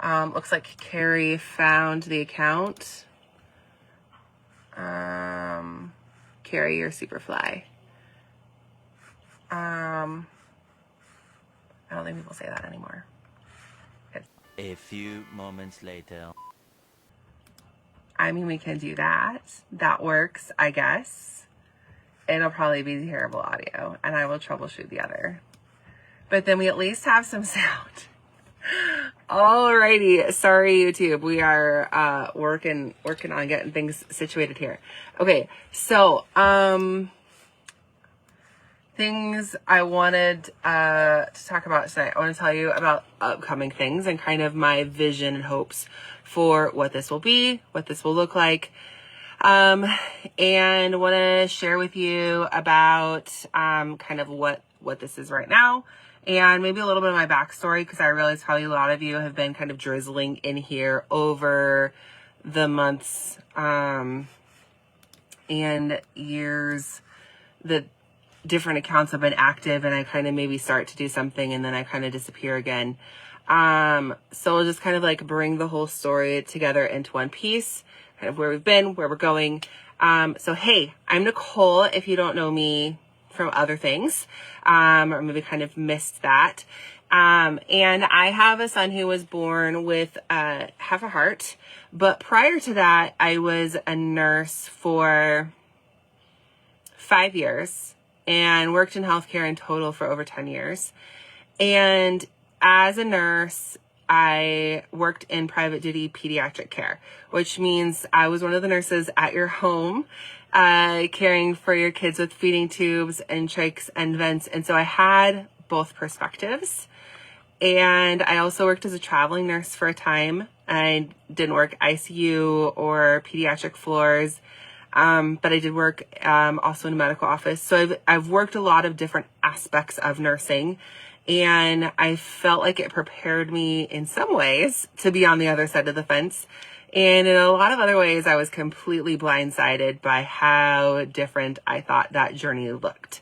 Looks like Carrie found the account. Carrie, you're super fly. I don't think people say that anymore. A few moments later. I mean, we can do that. That works, I guess. It'll probably be terrible audio, and I will troubleshoot the other. But then we at least have some sound. Alrighty, sorry YouTube. We are working on getting things situated here. Okay, so things I wanted to talk about tonight. I want to tell you about upcoming things and kind of my vision and hopes for what this will be, what this will look like. And want to share with you about kind of what this is right now, and maybe a little bit of my backstory, because I realize probably a lot of you have been kind of drizzling in here over the months and years that different accounts have been active, and I kind of maybe start to do something and then I kind of disappear again. So I'll just kind of like bring the whole story together into one piece, kind of where we've been, where we're going. So hey, I'm Nicole, if you don't know me from other things, or maybe kind of missed that. And I have a son who was born with half a heart, but prior to that, I was a nurse for 5 years and worked in healthcare in total for over 10 years. And as a nurse, I worked in private duty pediatric care, which means I was one of the nurses at your home, caring for your kids with feeding tubes and trachs and vents. And so I had both perspectives. And I also worked as a traveling nurse for a time. I didn't work ICU or pediatric floors, but I did work also in a medical office. So I've worked a lot of different aspects of nursing. And I felt like it prepared me in some ways to be on the other side of the fence. And in a lot of other ways, I was completely blindsided by how different I thought that journey looked.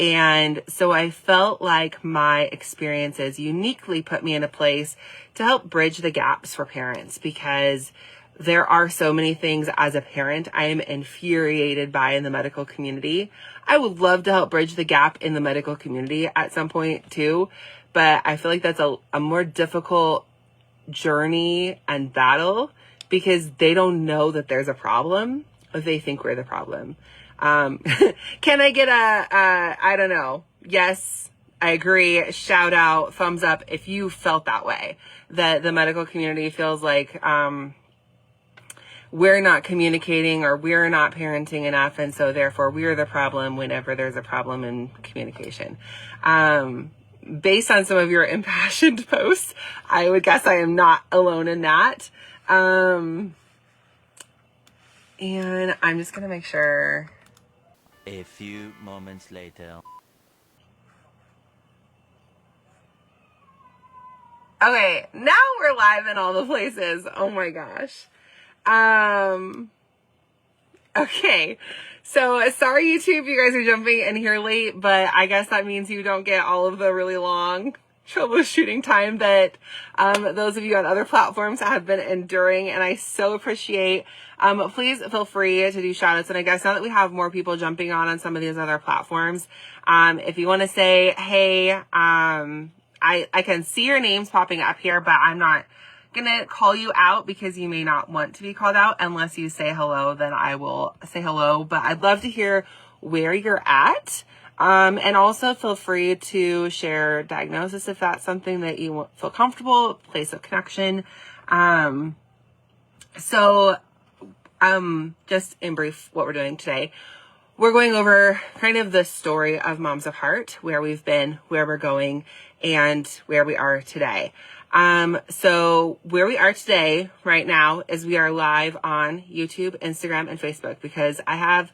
And so I felt like my experiences uniquely put me in a place to help bridge the gaps for parents, because there are so many things as a parent I am infuriated by in the medical community. I would love to help bridge the gap in the medical community at some point too, but I feel like that's a more difficult journey and battle, because they don't know that there's a problem, or they think we're the problem. Can I get I don't know. Yes, I agree. Shout out, thumbs up if you felt that way, that the medical community feels like, we're not communicating or we're not parenting enough, and so therefore we're the problem whenever there's a problem in communication. Based on some of your impassioned posts, I would guess I am not alone in that. And I'm just going to make sure. A few moments later. Okay, now we're live in all the places. Oh my gosh. Okay, so sorry YouTube, you guys are jumping in here late, but I guess that means you don't get all of the really long troubleshooting time that those of you on other platforms have been enduring, and I so appreciate. Please feel free to do shout outs, and I guess now that we have more people jumping on some of these other platforms, if you want to say, hey, I can see your names popping up here, but I'm not gonna call you out because you may not want to be called out. Unless you say hello, then I will say hello, but I'd love to hear where you're at. And also feel free to share diagnosis if that's something that you feel comfortable, place of connection. Just in brief, what we're doing today, we're going over kind of the story of Moms of Heart, where we've been, where we're going, and where we are today. So where we are today right now is we are live on YouTube, Instagram, and Facebook, because I have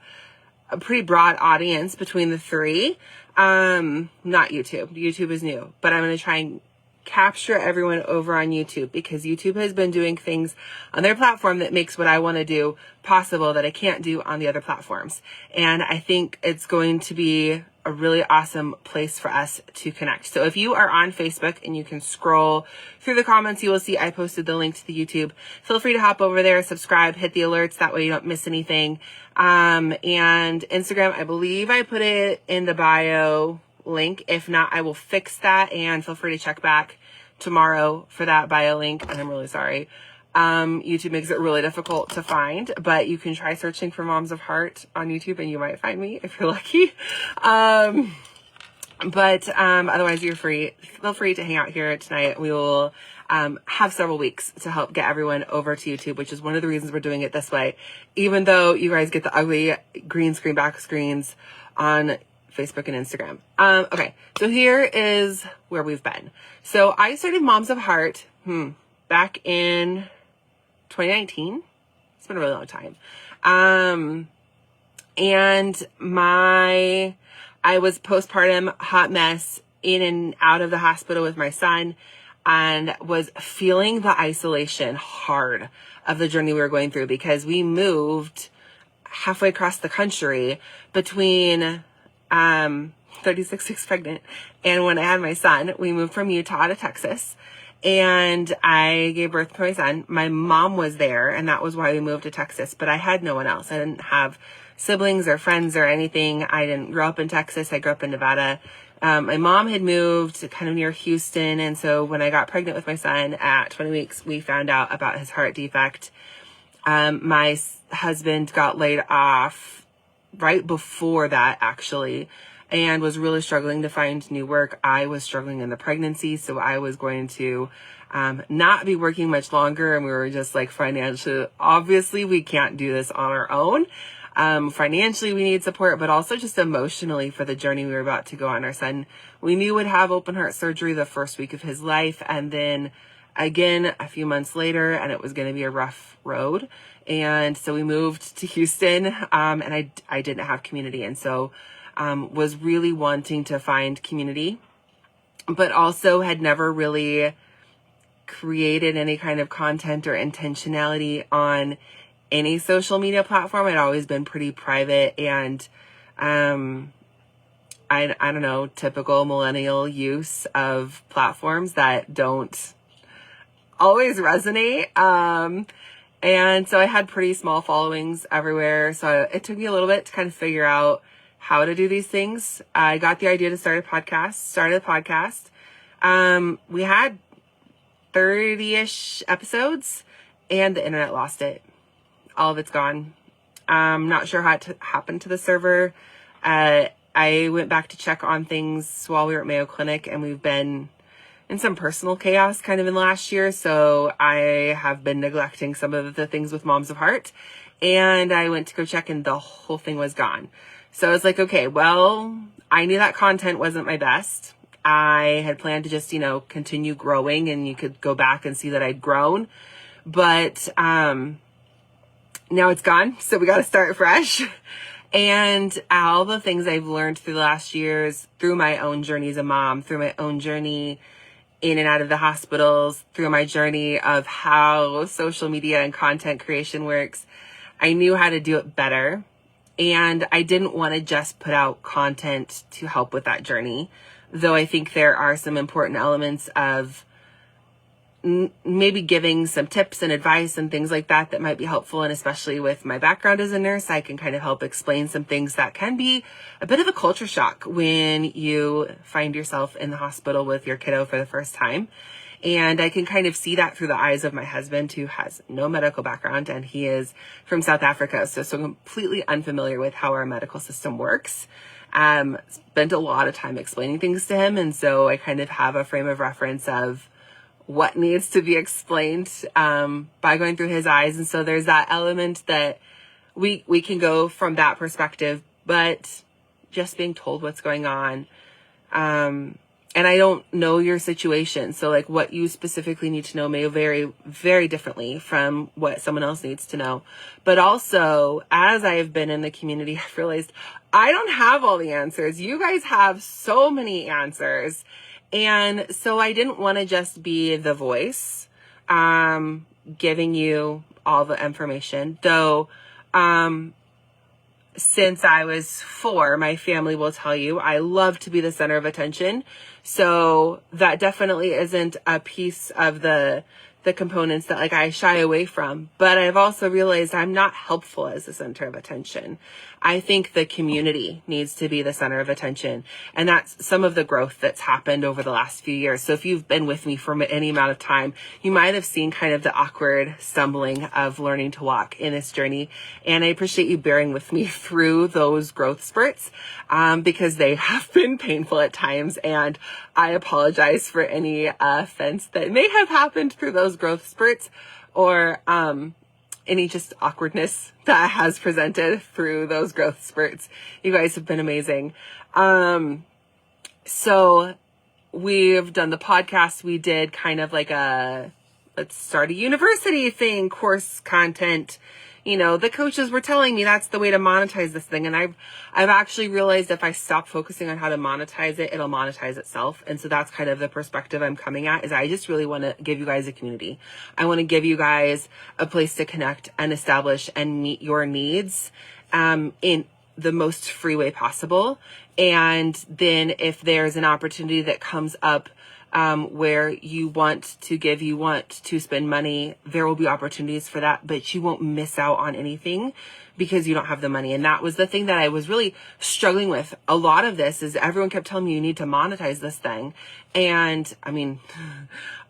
a pretty broad audience between the three. Not YouTube. YouTube is new, but I'm going to try and capture everyone over on YouTube, because YouTube has been doing things on their platform that makes what I want to do possible that I can't do on the other platforms. And I think it's going to be a really awesome place for us to connect. So if you are on Facebook and you can scroll through the comments, you will see I posted the link to the YouTube. Feel free to hop over there, subscribe, hit the alerts. That way you don't miss anything. And Instagram, I believe I put it in the bio link. If not, I will fix that, and feel free to check back tomorrow for that bio link. And I'm really sorry. YouTube makes it really difficult to find, but you can try searching for Moms of Heart on YouTube and you might find me if you're lucky. Otherwise you're free. Feel free to hang out here tonight. We will have several weeks to help get everyone over to YouTube, which is one of the reasons we're doing it this way, even though you guys get the ugly green screen back screens on Facebook and Instagram. Okay, so here is where we've been. So I started Moms of Heart back in 2019. It's been a really long time. And I was postpartum hot mess, in and out of the hospital with my son, and was feeling the isolation hard of the journey we were going through, because we moved halfway across the country between 36 weeks pregnant and when I had my son. We moved from Utah to Texas, and I gave birth to my son. My mom was there, and that was why we moved to Texas, but I had no one else. I didn't have siblings or friends or anything. I didn't grow up in Texas. I grew up in Nevada. My mom had moved kind of near Houston, and so when I got pregnant with my son at 20 weeks, we found out about his heart defect. My husband got laid off right before that, actually, and was really struggling to find new work. I was struggling in the pregnancy, so I was going to not be working much longer, and we were just like, financially, obviously we can't do this on our own. Financially we need support, but also just emotionally for the journey we were about to go on. Our son, we knew, would have open heart surgery the first week of his life, and then again a few months later, and it was going to be a rough road. And so we moved to Houston, and I didn't have community, and so was really wanting to find community, but also had never really created any kind of content or intentionality on any social media platform. I'd always been pretty private, and I don't know, typical millennial use of platforms that don't always resonate. And so I had pretty small followings everywhere. So it took me a little bit to kind of figure out how to do these things. I got the idea to started a podcast. We had 30-ish episodes, and the internet lost it. All of it's gone. I'm not sure how it happened to the server. I went back to check on things while we were at Mayo Clinic, and we've been in some personal chaos kind of in the last year. So I have been neglecting some of the things with Moms of Heart, and I went to go check, and the whole thing was gone. So I was like, okay, well, I knew that content wasn't my best. I had planned to just, continue growing, and you could go back and see that I'd grown, but, now it's gone. So we got to start fresh. And all the things I've learned through the last years, through my own journey as a mom, through my own journey in and out of the hospitals, through my journey of how social media and content creation works, I knew how to do it better. And I didn't want to just put out content to help with that journey, though I think there are some important elements of maybe giving some tips and advice and things like that that might be helpful. And especially with my background as a nurse, I can kind of help explain some things that can be a bit of a culture shock when you find yourself in the hospital with your kiddo for the first time. And I can kind of see that through the eyes of my husband, who has no medical background, and he is from South Africa. So completely unfamiliar with how our medical system works. Spent a lot of time explaining things to him. And so I kind of have a frame of reference of what needs to be explained by going through his eyes. And so there's that element that we can go from that perspective, but just being told what's going on. And I don't know your situation. So like what you specifically need to know may vary very differently from what someone else needs to know. But also, as I have been in the community, I've realized I don't have all the answers. You guys have so many answers. And so I didn't want to just be the voice, giving you all the information, though, since I was 4, my family will tell you I love to be the center of attention. So that definitely isn't a piece of the components that like I shy away from. But I've also realized I'm not helpful as the center of attention. I think the community needs to be the center of attention. And that's some of the growth that's happened over the last few years. So if you've been with me for any amount of time, you might have seen kind of the awkward stumbling of learning to walk in this journey. And I appreciate you bearing with me through those growth spurts, because they have been painful at times. And I apologize for any offense that may have happened through those growth spurts, or any just awkwardness that has presented through those growth spurts. You guys have been amazing. So we've done the podcast. We did kind of like a let's start a university thing, course content. You know, the coaches were telling me that's the way to monetize this thing. And I've actually realized if I stop focusing on how to monetize it, it'll monetize itself. And so that's kind of the perspective I'm coming at, is I just really want to give you guys a community. I want to give you guys a place to connect and establish and meet your needs, in the most free way possible. And then if there's an opportunity that comes up, where you want to give, you want to spend money, there will be opportunities for that, but you won't miss out on anything because you don't have the money. And that was the thing that I was really struggling with. A lot of this is everyone kept telling me you need to monetize this thing. And I mean,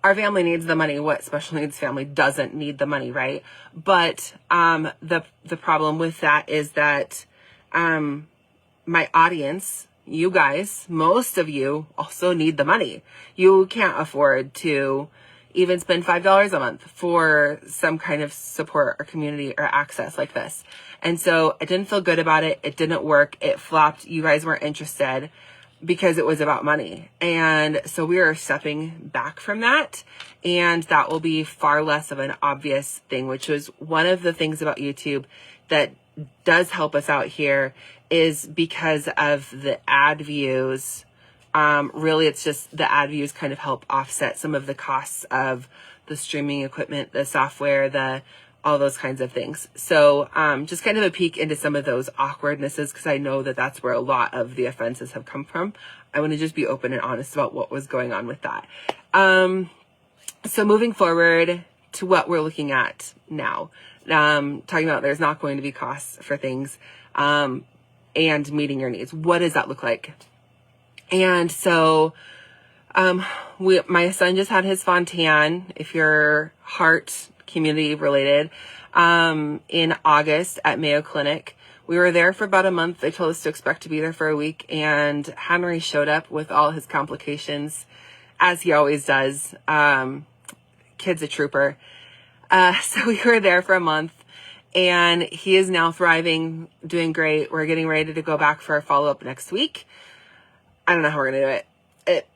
our family needs the money. What special needs family doesn't need the money, right? But, the problem with that is that, my audience, you guys, most of you also need the money. You can't afford to even spend $5 a month for some kind of support or community or access like this. And so I didn't feel good about it. It didn't work. It flopped. You guys weren't interested because it was about money. And so we are stepping back from that. And that will be far less of an obvious thing, which was one of the things about YouTube that does help us out here, is because of the ad views. Really, it's just the ad views kind of help offset some of the costs of the streaming equipment, the software, all those kinds of things. So just kind of a peek into some of those awkwardnesses, because I know that that's where a lot of the offenses have come from. I want to just be open and honest about what was going on with that. So moving forward to what we're looking at now, talking about there's not going to be costs for things, and meeting your needs. What does that look like? And so, my son just had his Fontan, if you're heart community related, in August at Mayo Clinic. We were there for about a month. They told us to expect to be there for a week, and Henry showed up with all his complications, as he always does. Kid's a trooper. So we were there for a month, and he is now thriving, doing great. We're getting ready to go back for a follow-up next week. I don't know how we're going to do it.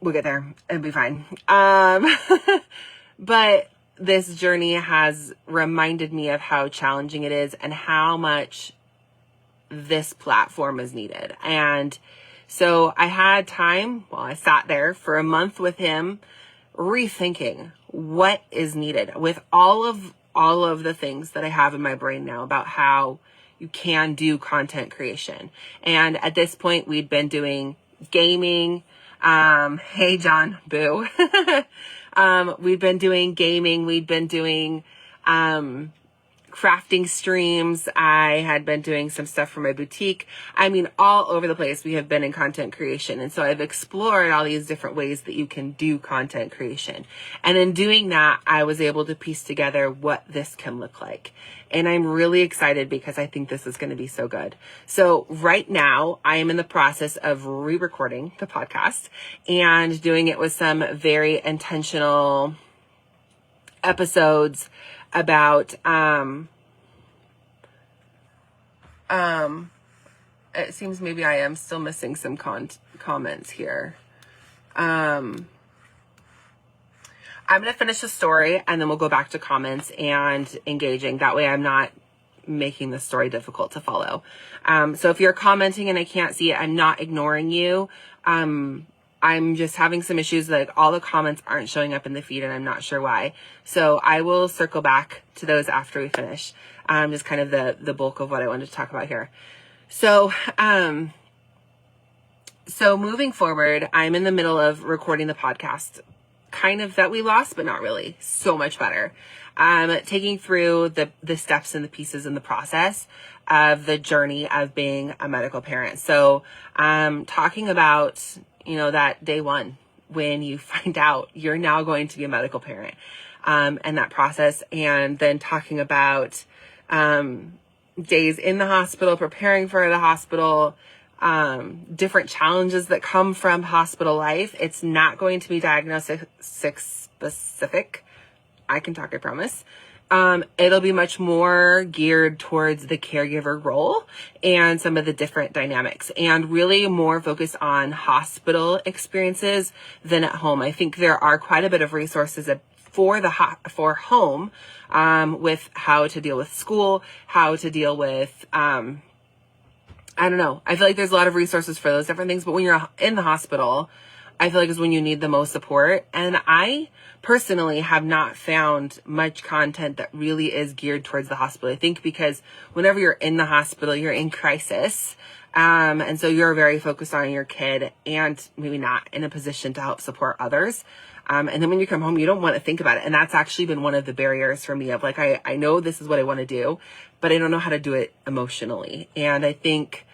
We'll get there. It'll be fine. But this journey has reminded me of how challenging it is and how much this platform is needed. And so I had time, I sat there for a month with him, rethinking what is needed with all of the things that I have in my brain now about how you can do content creation. And at this point, we'd been doing gaming. Hey, John, boo. We'd been doing gaming. We'd been doing crafting streams. I had been doing some stuff for my boutique. I mean, all over the place, we have been in content creation. And so I've explored all these different ways that you can do content creation. And in doing that, I was able to piece together what this can look like. And I'm really excited because I think this is going to be so good. So right now, I am in the process of re-recording the podcast and doing it with some very intentional episodes about, it seems maybe I am still missing some comments here. I'm going to finish the story and then we'll go back to comments and engaging. That way I'm not making the story difficult to follow. So if you're commenting and I can't see it, I'm not ignoring you. I'm just having some issues. Like all the comments aren't showing up in the feed and I'm not sure why. So I will circle back to those after we finish. Just kind of the bulk of what I wanted to talk about here. So, so moving forward, I'm in the middle of recording the podcast, kind of that we lost, but not really. So much better. Taking through the steps and the pieces in the process of the journey of being a medical parent. So, talking about, that day one when you find out you're now going to be a medical parent, and that process, and then talking about, days in the hospital, preparing for the hospital, different challenges that come from hospital life. It's not going to be diagnostic specific. I can talk, I promise. It'll be much more geared towards the caregiver role and some of the different dynamics, and really more focused on hospital experiences than at home. I think there are quite a bit of resources for home, with how to deal with school, how to deal with, I don't know. I feel like there's a lot of resources for those different things, but when you're in the hospital, I feel like is when you need the most support. And I personally have not found much content that really is geared towards the hospital. I think because whenever you're in the hospital, you're in crisis. And so you're very focused on your kid and maybe not in a position to help support others. And then when you come home, you don't want to think about it. And that's actually been one of the barriers for me of like, I know this is what I want to do, but I don't know how to do it emotionally. And I think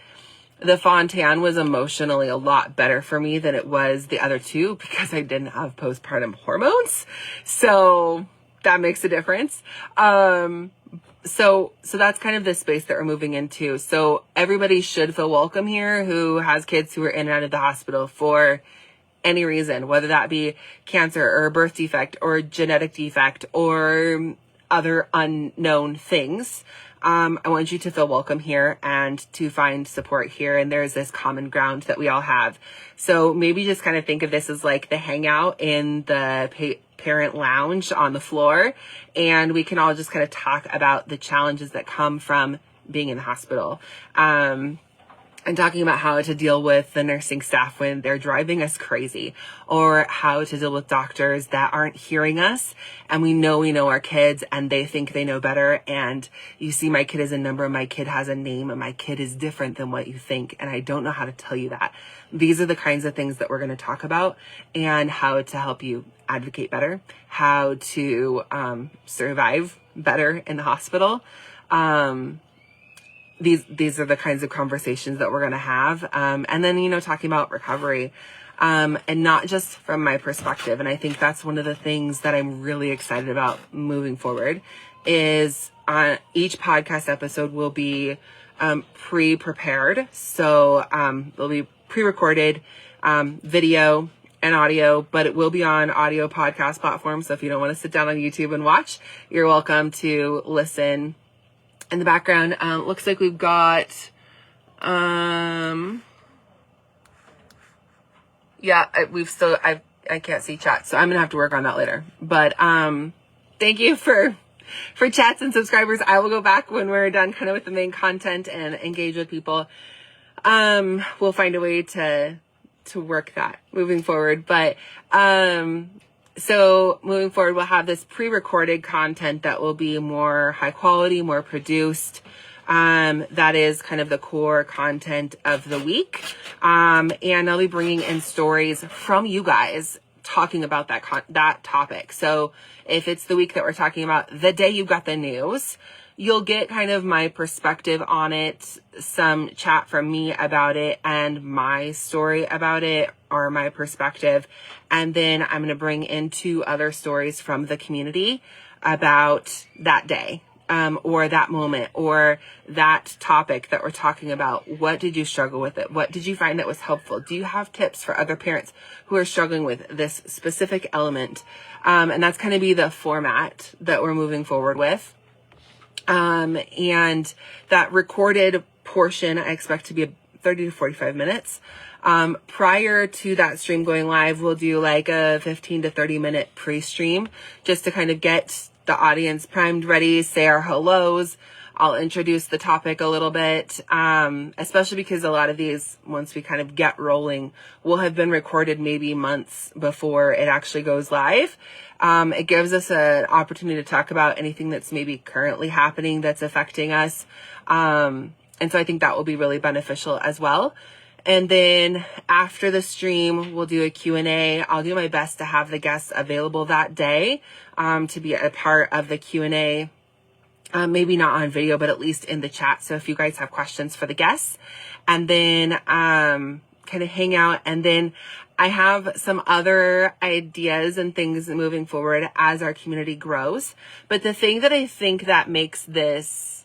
the Fontan was emotionally a lot better for me than it was the other two because I didn't have postpartum hormones. So that makes a difference. So that's kind of the space that we're moving into. So everybody should feel welcome here who has kids who are in and out of the hospital for any reason, whether that be cancer or a birth defect or a genetic defect or other unknown things. I want you to feel welcome here and to find support here. And there's this common ground that we all have. So maybe just kind of think of this as like the hangout in the parent lounge on the floor. And we can all just kind of talk about the challenges that come from being in the hospital. And talking about how to deal with the nursing staff when they're driving us crazy, or how to deal with doctors that aren't hearing us. And we know our kids and they think they know better. And you see my kid is a number, my kid has a name, and my kid is different than what you think. And I don't know how to tell you that. These are the kinds of things that we're going to talk about and how to help you advocate better, how to survive better in the hospital. These are the kinds of conversations that we're going to have. And then, talking about recovery, and not just from my perspective. And I think that's one of the things that I'm really excited about moving forward is each podcast episode will be, pre-prepared. So, they'll be pre-recorded, video and audio, but it will be on audio podcast platforms. So if you don't want to sit down on YouTube and watch, you're welcome to listen in the background. Looks like we've got, I can't see chat, so I'm gonna have to work on that later. But, thank you for chats and subscribers. I will go back when we're done kind of with the main content and engage with people. We'll find a way to work that moving forward. But, so moving forward, we'll have this pre-recorded content that will be more high quality, more produced. That is kind of the core content of the week. And I'll be bringing in stories from you guys talking about that topic. So if it's the week that we're talking about the day you got the news, you'll get kind of my perspective on it, some chat from me about it, and my story about it, or my perspective. And then I'm going to bring in 2 other stories from the community about that day, or that moment, or that topic that we're talking about. What did you struggle with it? What did you find that was helpful? Do you have tips for other parents who are struggling with this specific element? And that's kind of be the format that we're moving forward with. And that recorded portion, I expect to be 30 to 45 minutes. Prior to that stream going live, we'll do like a 15 to 30 minute pre-stream just to kind of get the audience primed, ready, say our hellos, I'll introduce the topic a little bit, especially because a lot of these, once we kind of get rolling, will have been recorded maybe months before it actually goes live. It gives us an opportunity to talk about anything that's maybe currently happening that's affecting us. And so I think that will be really beneficial as well. And then after the stream, we'll do a Q&A. I'll do my best to have the guests available that day to be a part of the Q&A. Maybe not on video, but at least in the chat. So if you guys have questions for the guests, and then kind of hang out. And then I have some other ideas and things moving forward as our community grows. But the thing that I think that makes this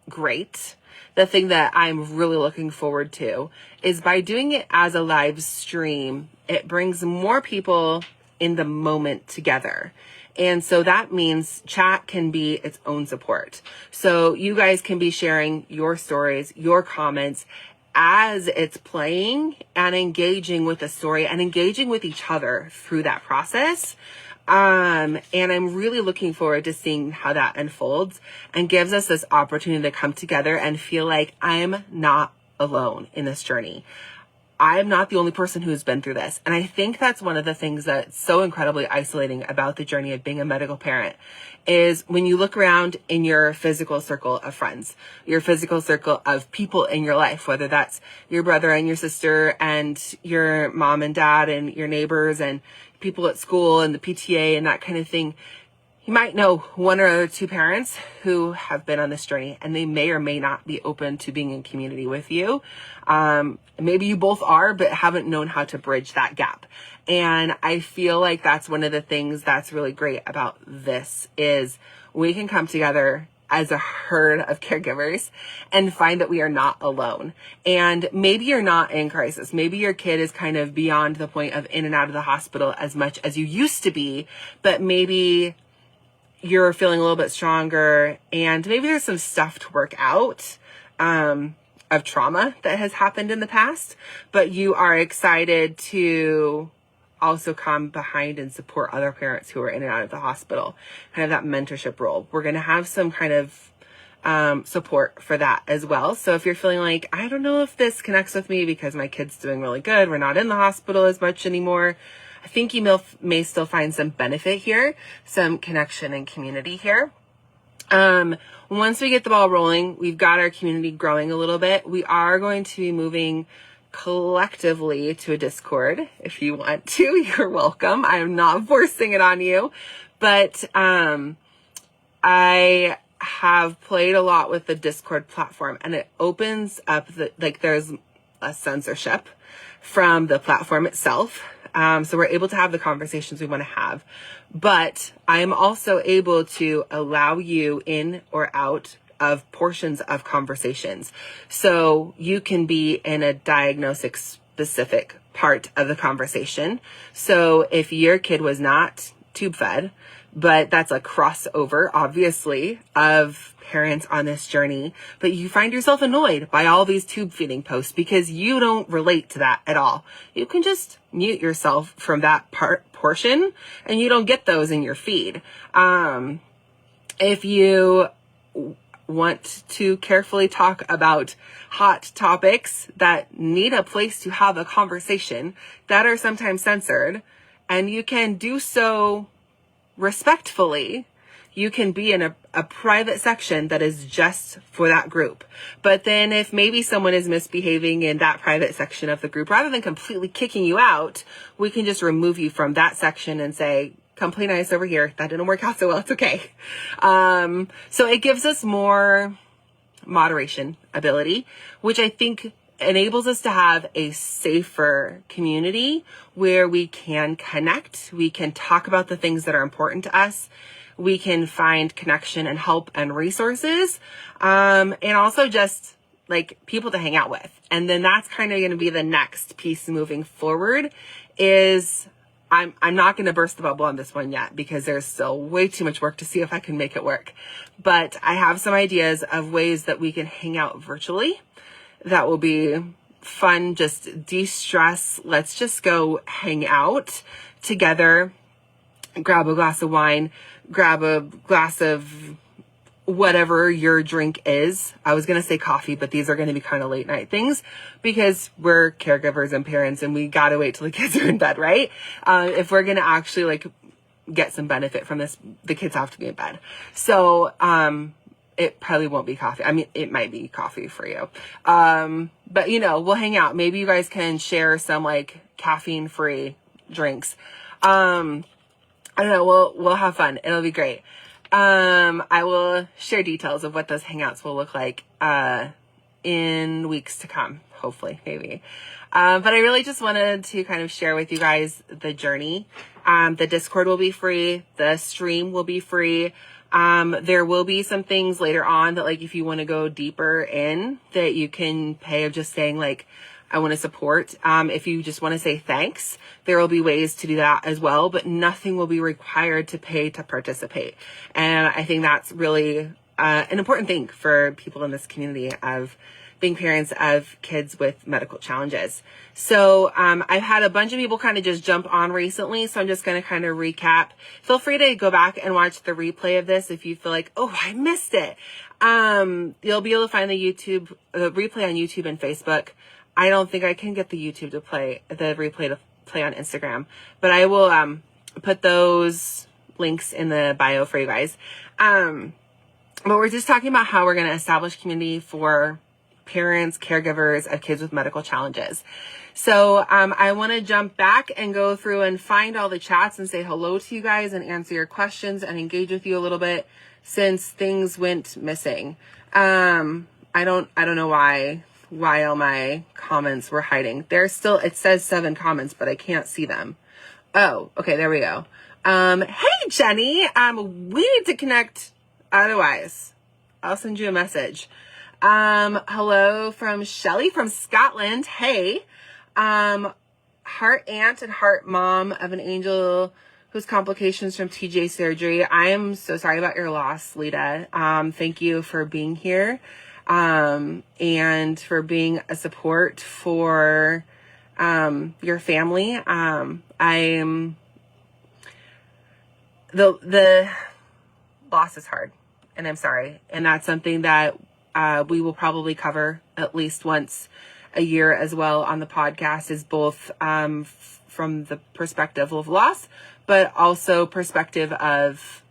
great, the thing that I'm really looking forward to, is by doing it as a live stream, it brings more people in the moment together. And so that means chat can be its own support. So you guys can be sharing your stories, your comments as it's playing, and engaging with the story and engaging with each other through that process. And I'm really looking forward to seeing how that unfolds and gives us this opportunity to come together and feel like I'm not alone in this journey. I'm not the only person who's been through this. And I think that's one of the things that's so incredibly isolating about the journey of being a medical parent is when you look around in your physical circle of friends, your physical circle of people in your life, whether that's your brother and your sister and your mom and dad and your neighbors and people at school and the PTA and that kind of thing. You might know one or two parents who have been on this journey, and they may or may not be open to being in community with you. Maybe you both are, but haven't known how to bridge that gap. And I feel like that's one of the things that's really great about this is we can come together as a herd of caregivers and find that we are not alone. And maybe you're not in crisis. Maybe your kid is kind of beyond the point of in and out of the hospital as much as you used to be, but maybe you're feeling a little bit stronger and maybe there's some stuff to work out of trauma that has happened in the past, but you are excited to also come behind and support other parents who are in and out of the hospital, kind of that mentorship role. We're going to have some kind of support for that as well. So if you're feeling like, I don't know if this connects with me because my kid's doing really good, we're not in the hospital as much anymore, I think you may still find some benefit here, some connection and community here. Once we get the ball rolling, we've got our community growing a little bit. We are going to be moving collectively to a Discord. If you want to, you're welcome. I'm not forcing it on you, but I have played a lot with the Discord platform, and it opens up there's a censorship from the platform itself. So we're able to have the conversations we want to have, but I am also able to allow you in or out of portions of conversations. So you can be in a diagnostic specific part of the conversation. So if your kid was not tube fed, but that's a crossover, obviously, of parents on this journey, but you find yourself annoyed by all these tube feeding posts because you don't relate to that at all. You can just mute yourself from that portion and you don't get those in your feed. If you want to carefully talk about hot topics that need a place to have a conversation that are sometimes censored, and you can do so respectfully, you can be in a private section that is just for that group. But then if maybe someone is misbehaving in that private section of the group, rather than completely kicking you out, we can just remove you from that section and say, come play nice over here. That didn't work out so well. It's okay. So it gives us more moderation ability, which I think enables us to have a safer community where we can connect. We can talk about the things that are important to us. We can find connection and help and resources, and also just like people to hang out with. And then that's kind of going to be the next piece moving forward is I'm not going to burst the bubble on this one yet because there's still way too much work to see if I can make it work. But I have some ideas of ways that we can hang out virtually. That will be fun, just de-stress. Let's just go hang out together, grab a glass of wine, grab a glass of whatever your drink is. I was going to say coffee, but these are going to be kind of late night things because we're caregivers and parents and we got to wait till the kids are in bed, right? If we're going to actually like get some benefit from this, the kids have to be in bed. So, it probably won't be coffee. I mean, it might be coffee for you. But you know, we'll hang out. Maybe you guys can share some like caffeine free drinks. I don't know. We'll have fun. It'll be great. I will share details of what those hangouts will look like, in weeks to come, hopefully, maybe. But I really just wanted to kind of share with you guys the journey. The Discord will be free. The stream will be free. There will be some things later on that like, if you want to go deeper in that you can pay of just saying like, I want to support. If you just want to say thanks, there will be ways to do that as well, but nothing will be required to pay to participate. And I think that's really an important thing for people in this community of being parents of kids with medical challenges. So I've had a bunch of people kind of just jump on recently, so I'm just going to kind of recap. Feel free to go back and watch the replay of this if you feel like, oh, I missed it. You'll be able to find the replay on YouTube and Facebook. I don't think I can get the YouTube to play, the replay to play on Instagram, but I will put those links in the bio for you guys. But we're just talking about how we're going to establish community for parents, caregivers of kids with medical challenges. So I want to jump back and go through and find all the chats and say hello to you guys and answer your questions and engage with you a little bit since things went missing. I don't know why all my comments were hiding. There's still, it says 7 comments, but I can't see them. Oh, okay, there we go. Hey Jenny, we need to connect otherwise. I'll send you a message. Hello from Shelly from Scotland. Hey, heart aunt and heart mom of an angel whose complications from TJ surgery. I am so sorry about your loss, Lita. Thank you for being here. And for being a support for, your family. The loss is hard and I'm sorry. And that's something that, we will probably cover at least once a year as well on the podcast is both, from the perspective of loss, but also perspective of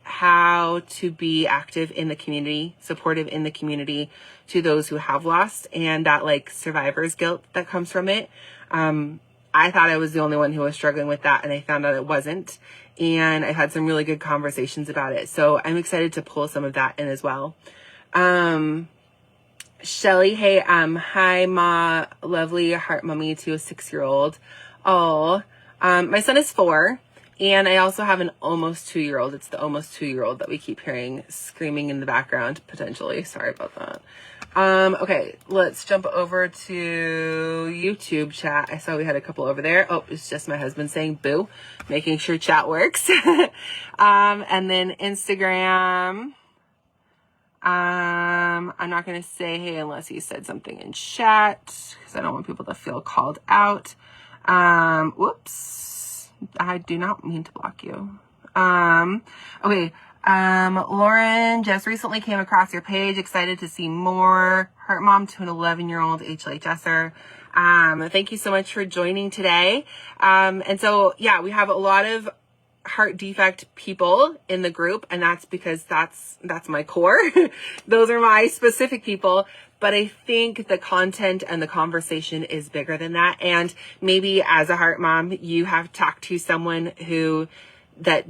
how to be active in the community, supportive in the community to those who have lost and that like survivor's guilt that comes from it. I thought I was the only one who was struggling with that and I found out it wasn't. And I had some really good conversations about it. So I'm excited to pull some of that in as well. Shelly, hey, hi Ma, lovely heart mummy to a 6-year-old. Oh, my son is 4. And I also have an almost 2-year-old. It's the almost 2-year-old that we keep hearing screaming in the background, potentially. Sorry about that. Okay, let's jump over to YouTube chat. I saw we had a couple over there. Oh, it's just my husband saying boo, making sure chat works. And then Instagram. I'm not going to say hey unless he said something in chat because I don't want people to feel called out. Whoops. I do not mean to block you. Okay. Lauren just recently came across your page. Excited to see more. Heart mom to an 11-year-old HLHSer. Thank you so much for joining today. And so, yeah, we have a lot of heart defect people in the group, and that's because that's my core. Those are my specific people. But I think the content and the conversation is bigger than that. And maybe as a heart mom, you have talked to someone who the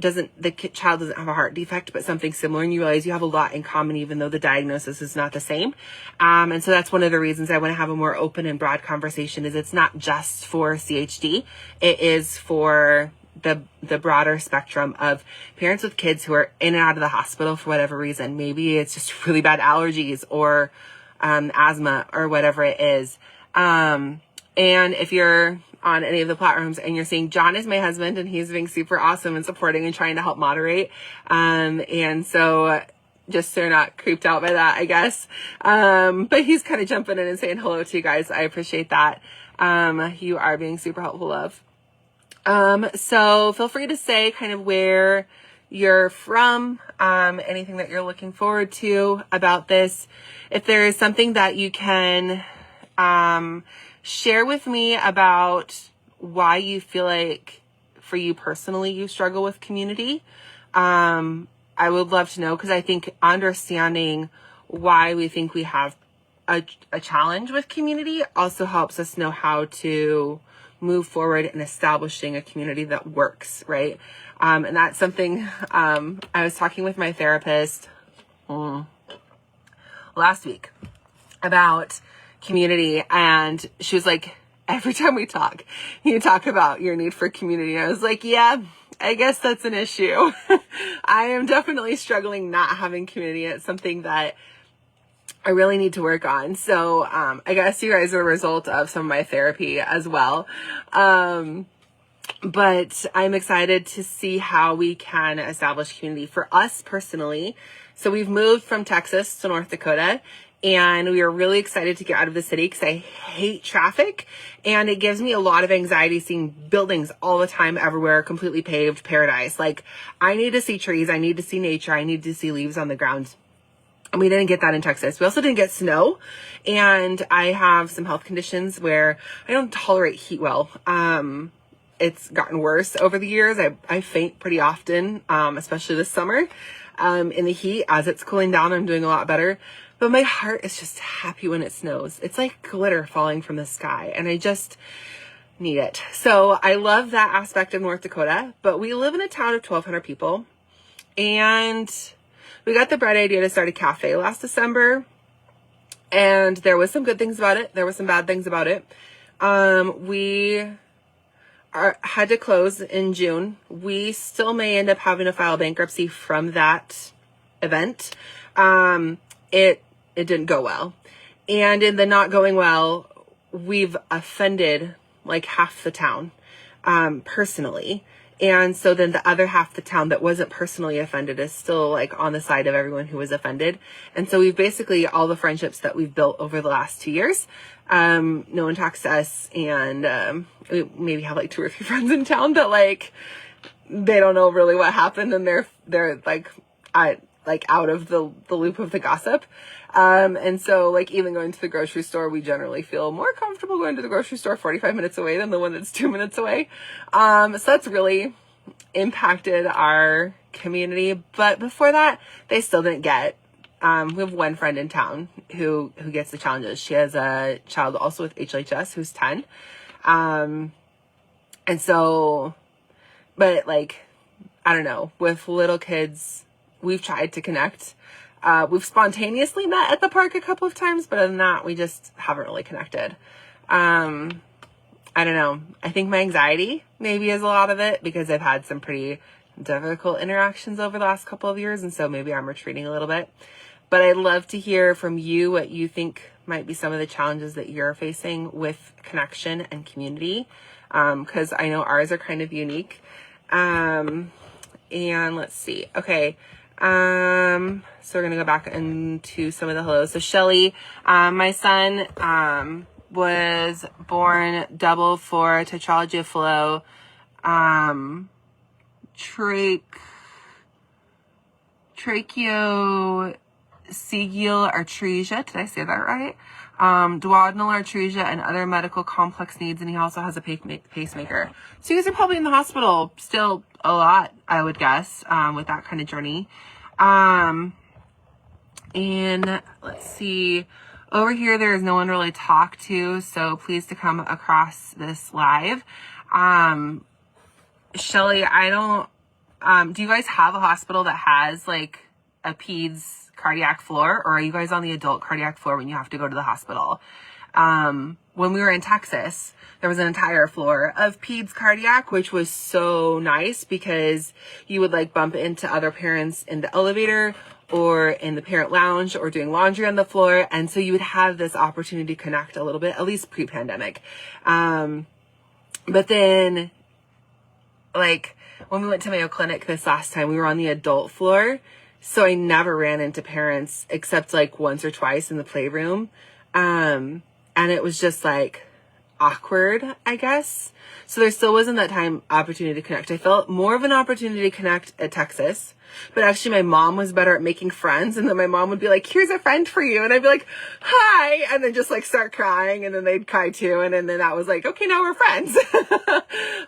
child doesn't have a heart defect, but something similar, and you realize you have a lot in common, even though the diagnosis is not the same. And so that's one of the reasons I want to have a more open and broad conversation is it's not just for CHD. It is for the broader spectrum of parents with kids who are in and out of the hospital for whatever reason. Maybe it's just really bad allergies or asthma or whatever it is. And if you're on any of the platforms and you're seeing John is my husband and he's being super awesome and supporting and trying to help moderate. And so just so you're not creeped out by that, I guess. But he's kind of jumping in and saying hello to you guys. I appreciate that. You are being super helpful, love. So feel free to say kind of where you're from, anything that you're looking forward to about this. If there is something that you can share with me about why you feel like, for you personally, you struggle with community, I would love to know, because I think understanding why we think we have a challenge with community also helps us know how to move forward in establishing a community that works, right? And that's something I was talking with my therapist last week about community, and she was like, every time we talk, you talk about your need for community. And I was like, yeah, I guess that's an issue. I am definitely struggling not having community. It's something that I really need to work on. So I guess you guys are a result of some of my therapy as well. But I'm excited to see how we can establish community for us personally. So we've moved from Texas to North Dakota, and we are really excited to get out of the city because I hate traffic, and it gives me a lot of anxiety seeing buildings all the time, everywhere, completely paved paradise. Like, I need to see trees. I need to see nature. I need to see leaves on the ground. And we didn't get that in Texas. We also didn't get snow. And I have some health conditions where I don't tolerate heat well. It's gotten worse over the years. I faint pretty often, especially this summer. In the heat, as it's cooling down, I'm doing a lot better. But my heart is just happy when it snows. It's like glitter falling from the sky, and I just need it. So I love that aspect of North Dakota, but we live in a town of 1,200 people, and we got the bright idea to start a cafe last December, and there was some good things about it. There were some bad things about it. We had to close in June. We still may end up having to file bankruptcy from that event. It didn't go well. And in the not going well, we've offended like half the town, personally. And so then the other half the town that wasn't personally offended is still like on the side of everyone who was offended. And so we've basically, all the friendships that we've built over the last 2 years, no one talks to us, and we maybe have like 2 or 3 friends in town that like, they don't know really what happened, and they're like, out of the loop of the gossip. And so like, even going to the grocery store, we generally feel more comfortable going to the grocery store 45 minutes away than the one that's 2 minutes away. So that's really impacted our community. But before that, they still didn't get, we have one friend in town who gets the challenges. She has a child also with HLHS who's 10. And so, but like, I don't know, with little kids, we've tried to connect. We've spontaneously met at the park a couple of times, but other than that, we just haven't really connected. I don't know. I think my anxiety maybe is a lot of it, because I've had some pretty difficult interactions over the last couple of years, and so maybe I'm retreating a little bit. But I'd love to hear from you what you think might be some of the challenges that you're facing with connection and community, because I know ours are kind of unique. And let's see. Okay. So we're going to go back into some of the hellos. So Shelly, my son, was born double for tetralogy of Fallot, tracheocegeal atresia. Did I say that right? Duodenal atresia and other medical complex needs. And he also has a pacemaker. So you guys are probably in the hospital still a lot, I would guess, with that kind of journey. And let's see, over here, there is no one to really talk to. So pleased to come across this live. Shelly, I don't, do you guys have a hospital that has like a peds cardiac floor, or are you guys on the adult cardiac floor when you have to go to the hospital? When we were in Texas, there was an entire floor of peds cardiac, which was so nice because you would like bump into other parents in the elevator or in the parent lounge or doing laundry on the floor. And so you would have this opportunity to connect a little bit, at least pre-pandemic. But then like when we went to Mayo Clinic this last time, we were on the adult floor. So I never ran into parents except like once or twice in the playroom. And it was just like awkward, I guess. So there still wasn't that time opportunity to connect. I felt more of an opportunity to connect at Texas, but actually my mom was better at making friends. And then my mom would be like, here's a friend for you. And I'd be like, hi. And then just like start crying. And then they'd cry too. And then that was like, okay, now we're friends.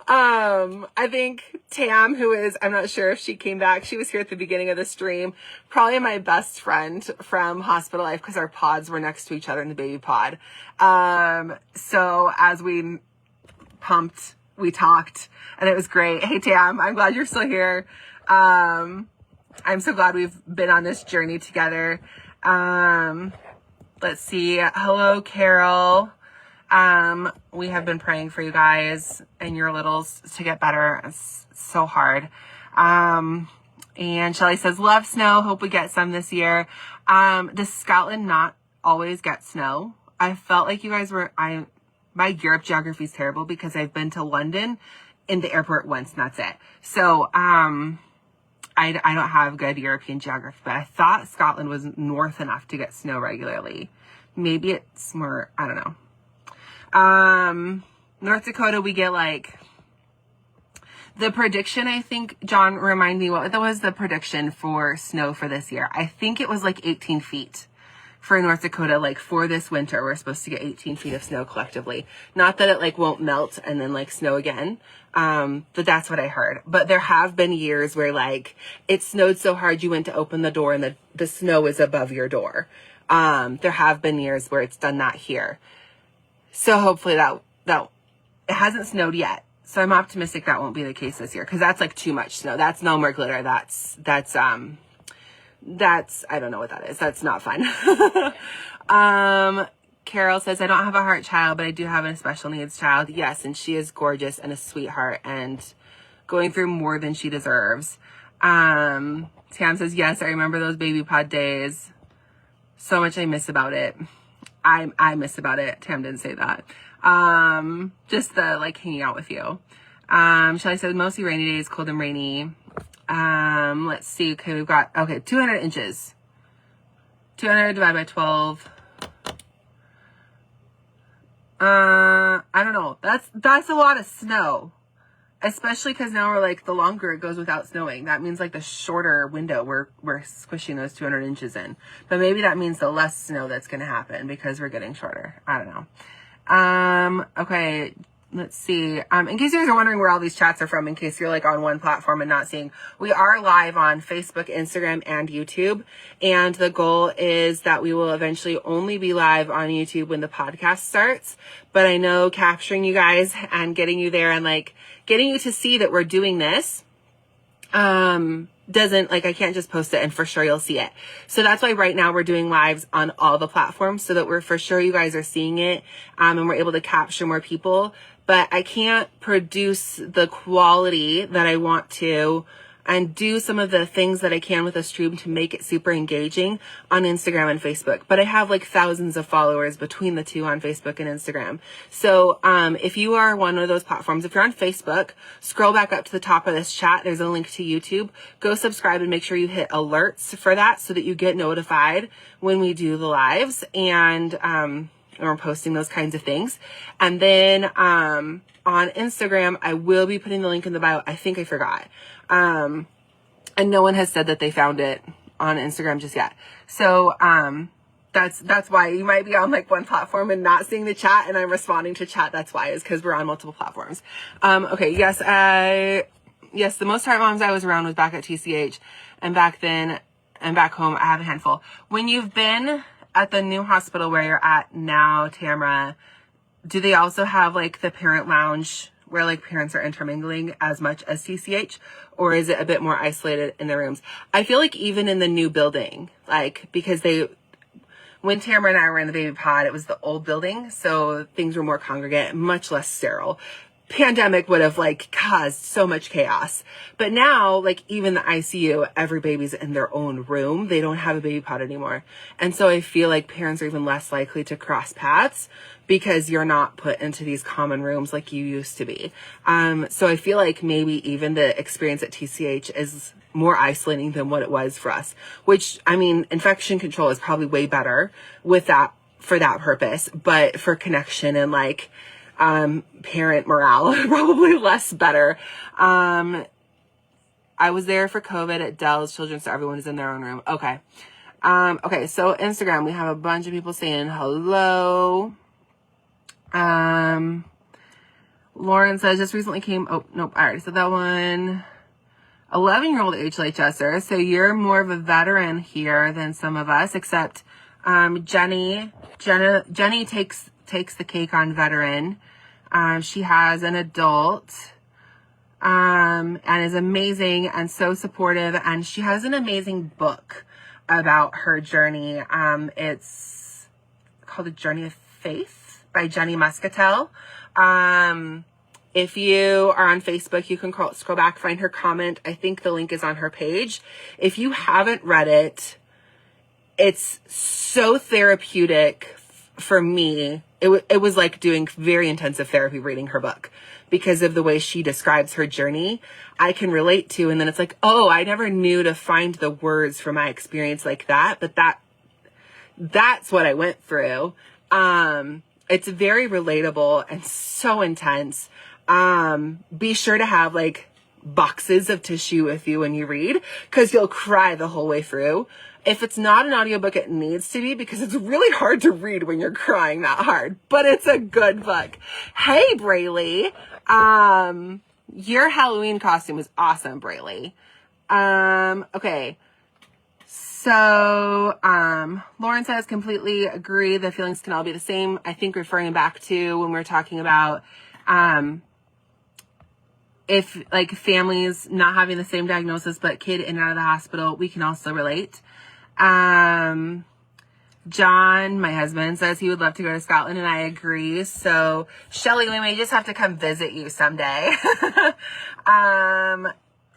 I think Tam, who is, I'm not sure if she came back. She was here at the beginning of the stream. Probably my best friend from hospital life because our pods were next to each other in the baby pod. So as we pumped, we talked, and it was great. Hey Tam, I'm glad you're still here. I'm so glad we've been on this journey together. Let's see. Hello, Carol. We have been praying for you guys and your littles to get better. It's so hard. And Shelly says, love snow. Hope we get some this year. Does Scotland not always get snow? I felt like you guys were, my Europe geography is terrible because I've been to London in the airport once and that's it. So, I don't have good European geography, but I thought Scotland was north enough to get snow regularly. Maybe it's more, I don't know. North Dakota, we get like the prediction, I think, John, remind me what was the prediction for snow for this year. I think it was like 18 feet. For North Dakota, like for this winter, we're supposed to get 18 feet of snow collectively. Not that it like won't melt and then like snow again. But that's what I heard. But there have been years where like it snowed so hard you went to open the door and the snow is above your door. There have been years where it's done that here. So hopefully that it hasn't snowed yet. So I'm optimistic that won't be the case this year because that's like too much snow. That's no more glitter. That's I don't know what that is. That's not fun. Carol says, I don't have a heart child, but I do have a special needs child. Yes. And she is gorgeous and a sweetheart and going through more than she deserves. Tam says, yes, I remember those baby pod days. So much I miss about it. I miss about it. Tam didn't say that. Just the like hanging out with you. Shelly says, mostly rainy days, cold and rainy. Let's see. Okay, we've got, 200 inches. 200 divided by 12. I don't know. That's a lot of snow. Especially because now we're like, the longer it goes without snowing, that means like the shorter window we're squishing those 200 inches in. But maybe that means the less snow that's going to happen because we're getting shorter. I don't know. Okay. Let's see. In case you guys are wondering where all these chats are from, in case you're like on one platform and not seeing, we are live on Facebook, Instagram, and YouTube. And the goal is that we will eventually only be live on YouTube when the podcast starts. But I know capturing you guys and getting you there and like getting you to see that we're doing this, doesn't like, I can't just post it and for sure you'll see it. So that's why right now we're doing lives on all the platforms so that we're for sure you guys are seeing it, and we're able to capture more people. But I can't produce the quality that I want to and do some of the things that I can with a stream to make it super engaging on Instagram and Facebook. But I have like thousands of followers between the two on Facebook and Instagram. So if you are one of those platforms, if you're on Facebook, scroll back up to the top of this chat. There's a link to YouTube. Go subscribe and make sure you hit alerts for that so that you get notified when we do the lives and we're posting those kinds of things. And then on Instagram, I will be putting the link in the bio. I think I forgot. And no one has said that they found it on Instagram just yet. So that's why you might be on like one platform and not seeing the chat and I'm responding to chat. That's why, is because we're on multiple platforms. Okay, yes, the most heart moms I was around was back at TCH, and back then and back home I have a handful. When you've been at the new hospital where you're at now, Tamara, do they also have like the parent lounge where like parents are intermingling as much as TCH, or is it a bit more isolated in the rooms? I feel like even in the new building, like, because when Tamara and I were in the baby pod, it was the old building, so things were more congregate, much less sterile. Pandemic would have like caused so much chaos. But now, like even the ICU, every baby's in their own room. They don't have a baby pod anymore. And so I feel like parents are even less likely to cross paths because you're not put into these common rooms like you used to be. So I feel like maybe even the experience at TCH is more isolating than what it was for us, which, I mean, infection control is probably way better with that, for that purpose, but for connection and like parent morale, probably less better. I was there for COVID at Dell's Children's, so everyone is in their own room. Okay. Okay, so Instagram, we have a bunch of people saying hello. Lauren says, just recently came, oh, nope, I already said that one. 11-year-old HLHSer, so you're more of a veteran here than some of us, except Jenny takes the cake on veteran. She has an adult, and is amazing and so supportive, and she has an amazing book about her journey. It's called The Journey of Faith by Jenny Muscatel. If you are on Facebook, you can scroll back, find her comment. I think the link is on her page. If you haven't read it, it's so therapeutic for me. It was like doing very intensive therapy reading her book because of the way she describes her journey. I can relate to, and then it's like, oh, I never knew to find the words for my experience like that, but that's what I went through. It's very relatable and so intense. Be sure to have like boxes of tissue with you when you read, because you'll cry the whole way through. If it's not an audiobook, it needs to be, because it's really hard to read when you're crying that hard, but it's a good book. Hey, Braylee. Your Halloween costume is awesome, Braylee. Okay. So, Lauren says, completely agree. The feelings can all be the same. I think referring back to when we were talking about, if like families not having the same diagnosis, but kid in and out of the hospital, we can also relate. John, my husband, says he would love to go to Scotland, and I agree. So, Shelly, we may just have to come visit you someday.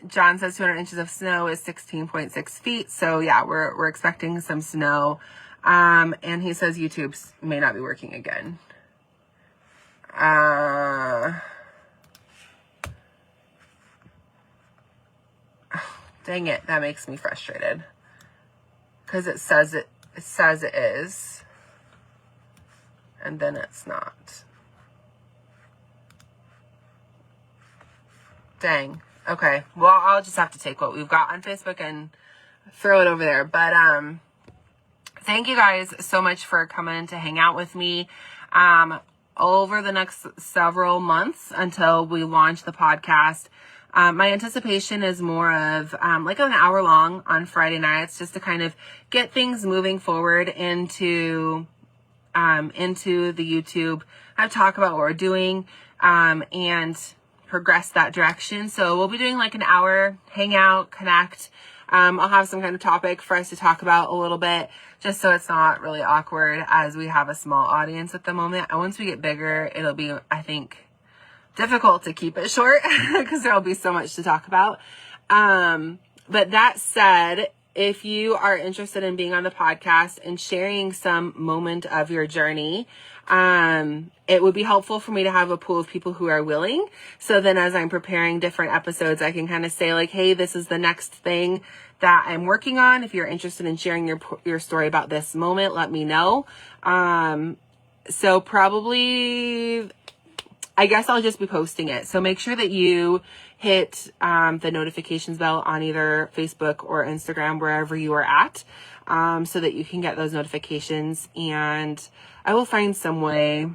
John says 200 inches of snow is 16.6 feet. So yeah, we're expecting some snow. And he says YouTube may not be working again. Dang it. That makes me frustrated. Cause it says it is. And then it's not. Dang. Okay, well, I'll just have to take what we've got on Facebook and throw it over there. But thank you guys so much for coming to hang out with me over the next several months until we launch the podcast. My anticipation is more of like an hour long on Friday nights, just to kind of get things moving forward into the YouTube. I talk about what we're doing and progress that direction. So we'll be doing like an hour hangout, connect. I'll have some kind of topic for us to talk about a little bit, just so it's not really awkward, as we have a small audience at the moment. And once we get bigger, it'll be, I think, difficult to keep it short because there'll be so much to talk about. But that said, if you are interested in being on the podcast and sharing some moment of your journey, it would be helpful for me to have a pool of people who are willing. So then as I'm preparing different episodes, I can kind of say like, hey, this is the next thing that I'm working on. If you're interested in sharing your story about this moment, let me know. So probably, I guess I'll just be posting it. So make sure that you hit the notifications bell on either Facebook or Instagram, wherever you are at, so that you can get those notifications. And I will find some way.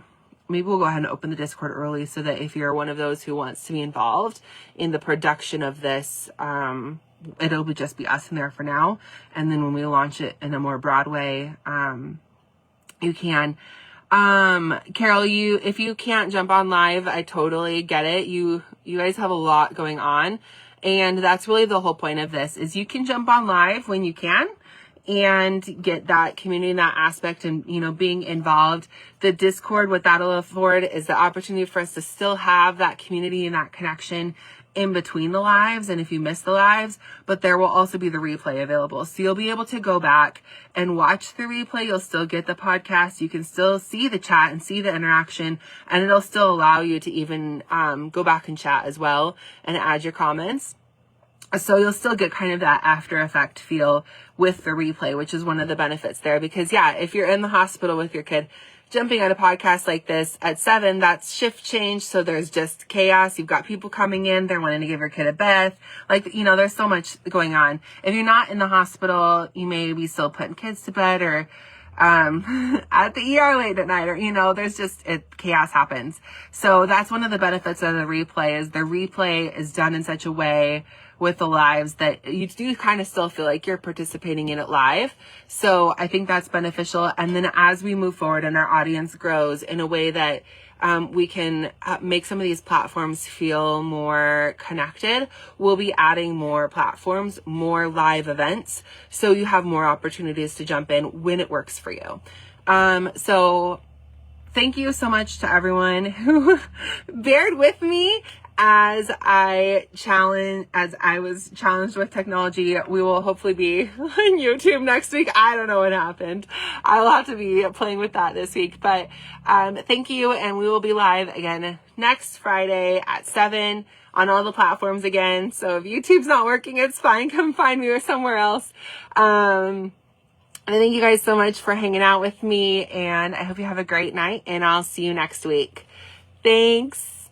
Maybe we'll go ahead and open the Discord early so that if you're one of those who wants to be involved in the production of this, it'll just be us in there for now. And then when we launch it in a more broad way, you can. Carol, if you can't jump on live, I totally get it. You guys have a lot going on, and that's really the whole point of this, is you can jump on live when you can and get that community and that aspect and, being involved. The Discord, what that'll afford is the opportunity for us to still have that community and that connection in between the lives, and if you miss the lives, but there will also be the replay available. So you'll be able to go back and watch the replay. You'll still get the podcast. You can still see the chat and see the interaction, and it'll still allow you to even go back and chat as well and add your comments. So you'll still get kind of that after effect feel with the replay, which is one of the benefits there. Because yeah, if you're in the hospital with your kid, jumping on a podcast like this at 7, that's shift change. So there's just chaos. You've got people coming in, they're wanting to give your kid a bath. Like, you know, there's so much going on. If you're not in the hospital, you may be still putting kids to bed or at the ER late at night, or, you know, there's just, chaos happens. So that's one of the benefits of the replay, is the replay is done in such a way with the lives that you do kind of still feel like you're participating in it live. So I think that's beneficial. And then as we move forward and our audience grows in a way that we can make some of these platforms feel more connected, we'll be adding more platforms, more live events, so you have more opportunities to jump in when it works for you. So thank you so much to everyone who bared with me as I was challenged with technology. We will hopefully be on YouTube next week. I don't know what happened. I'll have to be playing with that this week, but thank you. And we will be live again next Friday at 7 on all the platforms again. So if YouTube's not working, it's fine. Come find me or somewhere else. And thank you guys so much for hanging out with me, and I hope you have a great night, and I'll see you next week. Thanks.